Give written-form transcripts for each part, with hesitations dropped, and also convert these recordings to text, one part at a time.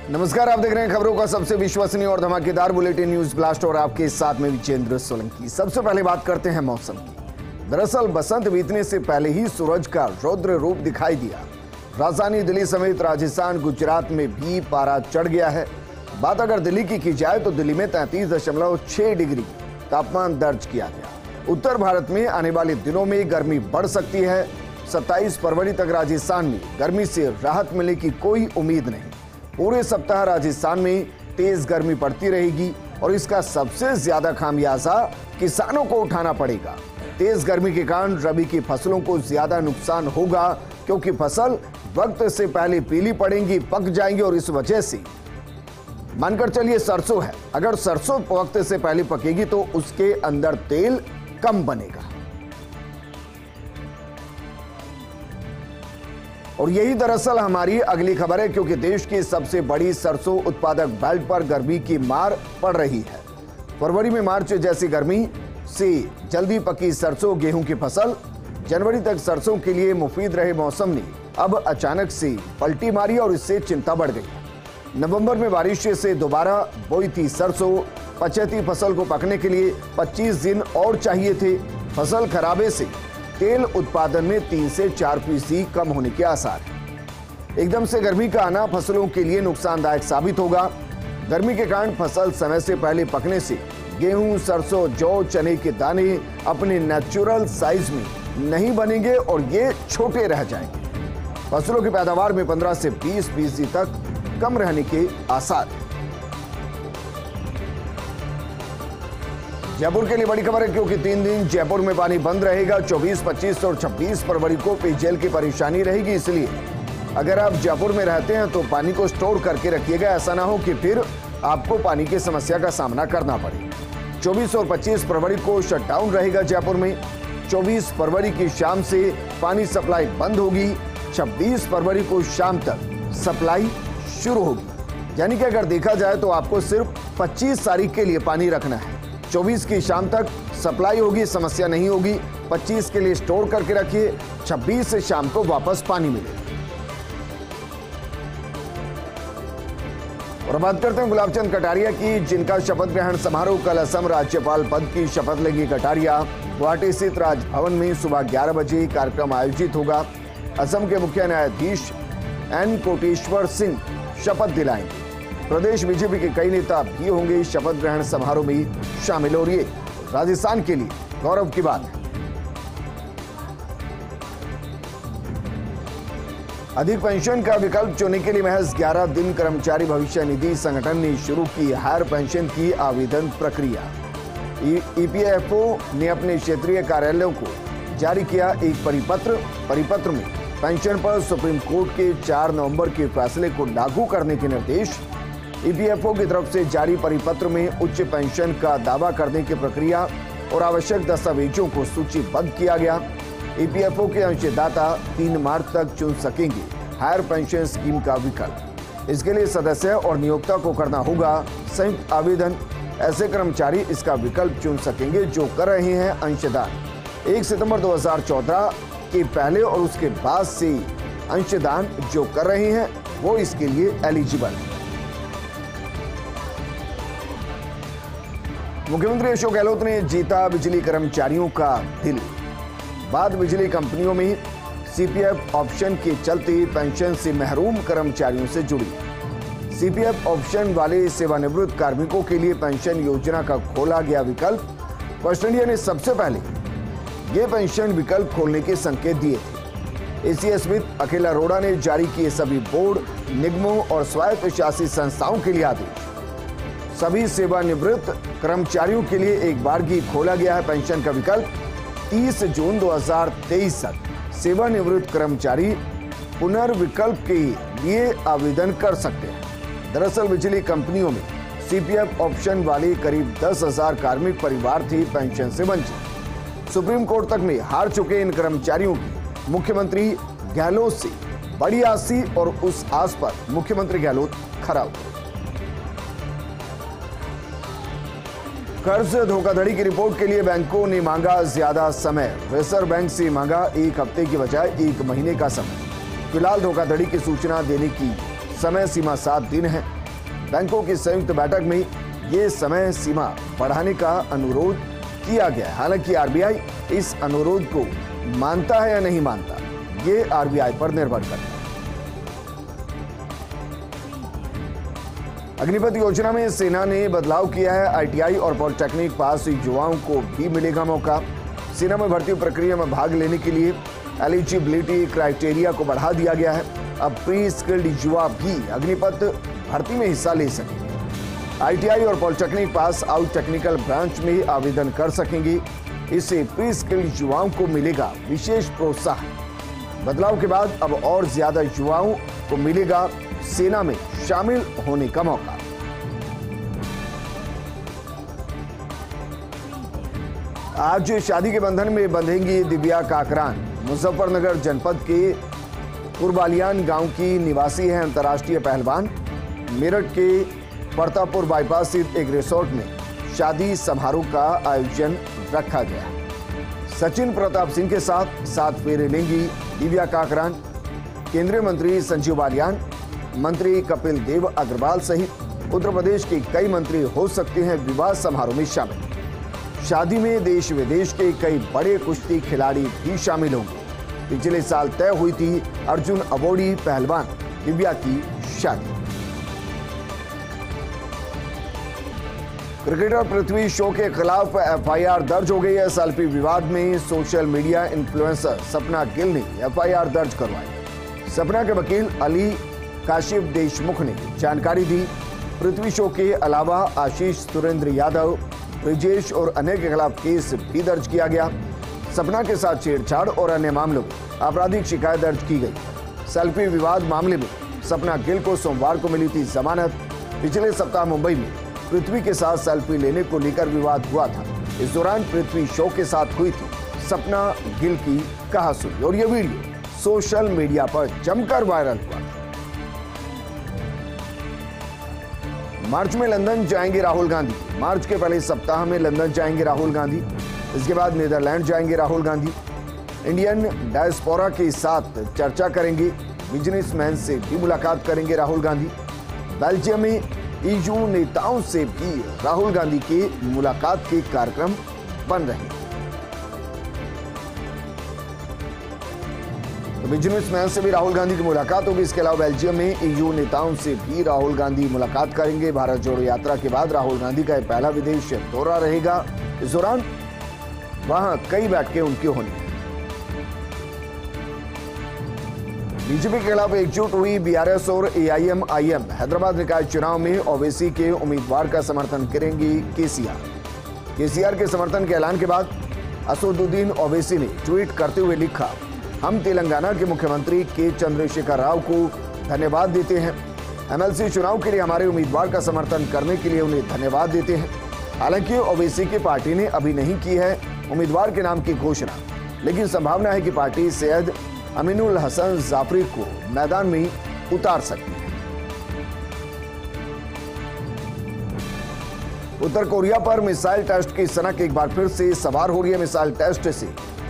नमस्कार, आप देख रहे हैं खबरों का सबसे विश्वसनीय और धमाकेदार बुलेटिन न्यूज ब्लास्ट और आपके साथ में विजेंद्र सोलंकी। सबसे पहले बात करते हैं मौसम की। दरअसल बसंत बीतने से पहले ही सूरज का रौद्र रूप दिखाई दिया। राजधानी दिल्ली समेत राजस्थान, गुजरात में भी पारा चढ़ गया है। बात अगर दिल्ली की जाए तो दिल्ली में 33.6 डिग्री तापमान दर्ज किया गया। उत्तर भारत में आने वाले दिनों में गर्मी बढ़ सकती है। 27 फरवरी तक राजस्थान में गर्मी से राहत मिलने की कोई उम्मीद नहीं। पूरे सप्ताह राजस्थान में तेज गर्मी पड़ती रहेगी और इसका सबसे ज्यादा खामियाजा किसानों को उठाना पड़ेगा। तेज गर्मी के कारण रबी की फसलों को ज्यादा नुकसान होगा, क्योंकि फसल वक्त से पहले पीली पड़ेंगी, पक जाएंगी और इस वजह से मानकर चलिए सरसों है, अगर सरसों वक्त से पहले पकेगी तो उसके अंदर तेल कम बनेगा। और यही दरअसल हमारी अगली खबर है, क्योंकि देश की सबसे बड़ी सरसों उत्पादक बेल्ट पर गर्मी की मार पड़ रही है। फरवरी में मार्च जैसी गर्मी से जल्दी पकी सरसों गेहूं की फसल, जनवरी तक सरसों के लिए मुफीद रहे मौसम ने अब अचानक से पलटी मारी और इससे चिंता बढ़ गई। नवंबर में बारिश से दोबारा बोई थी सरसों, पचैती फसल को पकने के लिए 25 दिन और चाहिए थे। फसल खराबे से तेल उत्पादन में 3 से 4% कम होने के आसार हैं। एकदम से गर्मी का आना फसलों के लिए नुकसानदायक साबित होगा। गर्मी के कारण फसल समय से पहले पकने से गेहूं, सरसों, जौ, चने के दाने अपने नेचुरल साइज में नहीं बनेंगे और ये छोटे रह जाएंगे। फसलों की पैदावार में 15 से 20% तक कम रहने के आसार हैं। जयपुर के लिए बड़ी खबर है, क्योंकि 3 दिन जयपुर में पानी बंद रहेगा। 24, 25 और 26 फरवरी को पेयजल की परेशानी रहेगी, इसलिए अगर आप जयपुर में रहते हैं तो पानी को स्टोर करके रखिएगा। ऐसा ना हो कि फिर आपको पानी की समस्या का सामना करना पड़े। 24 और 25 फरवरी को शटडाउन रहेगा जयपुर में। 24 फरवरी की शाम से पानी सप्लाई बंद होगी। 26 फरवरी को शाम तक सप्लाई शुरू होगी। यानी कि अगर देखा जाए तो आपको सिर्फ 25 तारीख के लिए पानी रखना है। 24 की शाम तक सप्लाई होगी, समस्या नहीं होगी। 25 के लिए स्टोर करके रखिए, 26 से शाम को वापस पानी मिलेगा। और बात करते हैं गुलाबचंद कटारिया की, जिनका शपथ ग्रहण समारोह कल असम राज्यपाल पद की शपथ लेंगे कटारिया। गुवाहाटी स्थित राजभवन में सुबह 11 बजे कार्यक्रम आयोजित होगा। असम के मुख्य न्यायाधीश एन कोटेश्वर सिंह शपथ दिलाएंगे। प्रदेश बीजेपी के कई नेता भी होंगे शपथ ग्रहण समारोह में शामिल। और ये राजस्थान के लिए गौरव की बात है। अधिक पेंशन का विकल्प चुनने के लिए महज 11 दिन कर्मचारी भविष्य निधि संगठन ने शुरू की हायर पेंशन की आवेदन प्रक्रिया। ईपीएफओ ने अपने क्षेत्रीय कार्यालयों को जारी किया एक परिपत्र में पेंशन पर सुप्रीम कोर्ट के 4 नवंबर के फैसले को लागू करने के निर्देश। ईपीएफओ की तरफ से जारी परिपत्र में उच्च पेंशन का दावा करने की प्रक्रिया और आवश्यक दस्तावेजों को सूचीबद्ध किया गया। ईपीएफओ के अंशदाता 3 मार्च तक चुन सकेंगे हायर पेंशन स्कीम का विकल्प। इसके लिए सदस्य और नियोक्ता को करना होगा संयुक्त आवेदन। ऐसे कर्मचारी इसका विकल्प चुन सकेंगे जो कर रहे हैं अंशदान 1 सितंबर 2014 के पहले और उसके बाद से अंशदान जो कर रहे हैं वो इसके लिए एलिजिबल है। मुख्यमंत्री अशोक गहलोत ने जीता बिजली कर्मचारियों का दिल। बाद बिजली कंपनियों में सीपीएफ ऑप्शन के चलते पेंशन से महरूम कर्मचारियों से जुड़ी। सीपीएफ ऑप्शन वाले सेवानिवृत्त कार्मिकों के लिए पेंशन योजना का खोला गया विकल्प। वेस्ट इंडिया ने सबसे पहले ये पेंशन विकल्प खोलने के संकेत दिए थे। एसीए स्मिथ, अखिल अरोड़ा ने जारी किए सभी बोर्ड, निगमों और स्वायत्त शासी संस्थाओं के लिए आदेश। सभी सेवानिवृत्त कर्मचारियों के लिए एक बार ही खोला गया है पेंशन का विकल्प। 30 जून 2023 तक सेवानिवृत्त कर्मचारी पुनर्विकल्प के लिए आवेदन कर सकते हैं। दरअसल बिजली कंपनियों में सीपीएफ ऑप्शन वाले करीब 10,000 कार्मिक परिवार थे पेंशन से वंचित। सुप्रीम कोर्ट तक में हार चुके इन कर्मचारियों की मुख्यमंत्री गहलोत से बड़ी आस थी और उस आस पर मुख्यमंत्री गहलोत खरा उतरे। कर्ज धोखाधड़ी की रिपोर्ट के लिए बैंकों ने मांगा ज्यादा समय। रिजर्व बैंक से मांगा 1 हफ्ते की बजाय 1 महीने का समय। फिलहाल धोखाधड़ी की सूचना देने की समय सीमा 7 दिन है। बैंकों की संयुक्त बैठक में ये समय सीमा बढ़ाने का अनुरोध किया गया है। हालांकि आरबीआई इस अनुरोध को मानता है या नहीं मानता, ये आरबीआई पर निर्भर करता है। अग्निपथ योजना में सेना ने बदलाव किया है। आईटीआई और पॉलिटेक्निक पास युवाओं को भी मिलेगा मौका। सेना में भर्ती प्रक्रिया में भाग लेने के लिए एलिजिबिलिटी क्राइटेरिया को बढ़ा दिया गया है। अब प्री स्किल्ड युवा भी अग्निपथ भर्ती में हिस्सा ले सकेंगे। आईटीआई और polytechnic pass out technical branch में आवेदन कर सकेंगे। इससे प्री स्किल्ड युवाओं को मिलेगा विशेष प्रोत्साहन। बदलाव के बाद अब और ज्यादा युवाओं को मिलेगा सेना में शामिल होने का मौका। आज शादी के बंधन में बंधेंगी दिव्या काकरान। मुजफ्फरनगर जनपद के कुरबालियान गांव की निवासी है अंतर्राष्ट्रीय पहलवान। मेरठ के परतापुर बाईपास स्थित एक रिसोर्ट में शादी समारोह का आयोजन रखा गया। सचिन प्रताप सिंह के साथ 7 फेरे लेंगी दिव्या काकरान। केंद्रीय मंत्री संजीव बालियान, मंत्री कपिल देव अग्रवाल सहित उत्तर प्रदेश के कई मंत्री हो सकते हैं विवाह समारोह में शामिल। शादी में देश विदेश के कई बड़े कुश्ती खिलाड़ी भी शामिल होंगे। पिछले साल तय हुई थी अर्जुन अवॉर्डी पहलवान दिव्या की शादी। क्रिकेटर पृथ्वी शॉ के खिलाफ एफआईआर दर्ज हो गई है। सेल्फी विवाद में सोशल मीडिया इन्फ्लुएंसर सपना गिल ने एफआईआर दर्ज करवाई। सपना के वकील अली काशिफ देशमुख ने जानकारी दी। पृथ्वी शॉ के अलावा आशीष सुरेंद्र यादव, ब्रिजेश और अन्य के खिलाफ केस भी दर्ज किया गया। सपना के साथ छेड़छाड़ और अन्य मामलों में आपराधिक शिकायत दर्ज की गई। सेल्फी विवाद मामले में सपना गिल को सोमवार को मिली थी जमानत। पिछले सप्ताह मुंबई में पृथ्वी के साथ सेल्फी लेने को लेकर विवाद हुआ था। इस दौरान पृथ्वी शॉ के साथ हुई थी सपना गिल की कहासुनी और यह वीडियो सोशल मीडिया पर जमकर वायरल हुआ। मार्च में लंदन जाएंगे राहुल गांधी। मार्च के पहले सप्ताह में लंदन जाएंगे राहुल गांधी। इसके बाद नीदरलैंड जाएंगे राहुल गांधी। इंडियन डायस्पोरा के साथ चर्चा करेंगे। बिजनेसमैन से भी मुलाकात करेंगे राहुल गांधी। बेल्जियम में ईयू नेताओं से भी राहुल गांधी के मुलाकात के कार्यक्रम बन रहे हैं। तो बिजनेसमैन से भी राहुल गांधी की मुलाकात होगी। इसके अलावा बेल्जियम में ईयू नेताओं से भी राहुल गांधी मुलाकात करेंगे। भारत जोड़ो यात्रा के बाद राहुल गांधी का पहला विदेश दौरा रहेगा। इस दौरान वहां कई बैठकें उनकी होनी। बीजेपी के खिलाफ एकजुट हुई बीआरएस और एआईएमआईएम। हैदराबाद निकाय चुनाव में ओवैसी के उम्मीदवार का समर्थन करेंगी केसीआर के समर्थन के ऐलान के बाद असदुद्दीन ओवैसी ने ट्वीट करते हुए लिखा, हम तेलंगाना के मुख्यमंत्री के चंद्रशेखर राव को धन्यवाद देते हैं। एमएलसी चुनाव के लिए हमारे उम्मीदवार का समर्थन करने के लिए उन्हें धन्यवाद देते हैं। हालांकि ओवैसी की पार्टी ने अभी नहीं की है उम्मीदवार के नाम की घोषणा, लेकिन संभावना है कि पार्टी सैयद अमीनुल हसन जाफरी को मैदान में उतार सकती है। उत्तर कोरिया पर मिसाइल टेस्ट की सनक एक बार फिर से सवार हो रही है। मिसाइल टेस्ट से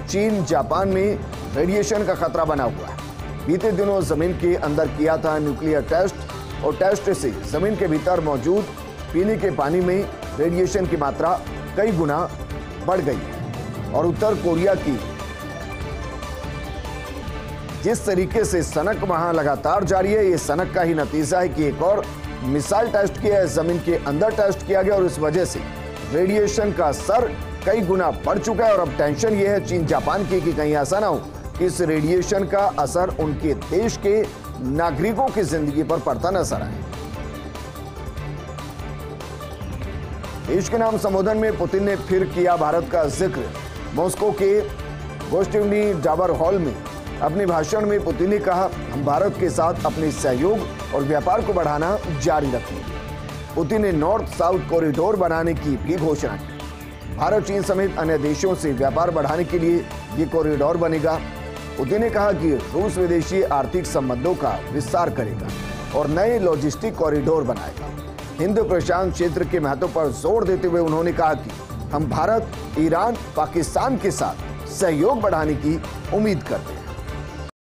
चीन जापान में रेडिएशन का खतरा बना हुआ है। बीते दिनों जमीन के अंदर किया था न्यूक्लियर टेस्ट और टेस्ट से जमीन के भीतर मौजूद पीने के पानी में रेडिएशन की मात्रा कई गुना बढ़ गई है। और उत्तर कोरिया की जिस तरीके से सनक वहां लगातार जारी है, ये सनक का ही नतीजा है कि एक और मिसाइल टेस्ट किया है, जमीन के अंदर टेस्ट किया गया और इस वजह से रेडिएशन का असर कई गुना बढ़ चुका है। और अब टेंशन ये है चीन जापान की कि कहीं ऐसा ना हो कि इस रेडिएशन का असर उनके देश के नागरिकों की जिंदगी पर पड़ता नजर आए। देश के नाम संबोधन में पुतिन ने फिर किया भारत का जिक्र। मॉस्को के गोस्टिवनी डावर हॉल में अपने भाषण में पुतिन ने कहा, हम भारत के साथ अपने सहयोग और व्यापार को बढ़ाना जारी रखेंगे। पुतिन ने नॉर्थ साउथ कॉरिडोर बनाने की भी घोषणा की। भारत चीन समेत अन्य देशों से व्यापार बढ़ाने के लिए ये कॉरिडोर बनेगा। पुतिन ने कहा कि रूस विदेशी आर्थिक संबंधों का विस्तार करेगा और नए लॉजिस्टिक कॉरिडोर बनाएगा। हिंद प्रशांत क्षेत्र के महत्व पर जोर देते हुए उन्होंने कहा कि हम भारत, ईरान, पाकिस्तान के साथ सहयोग बढ़ाने की उम्मीद करते हैं।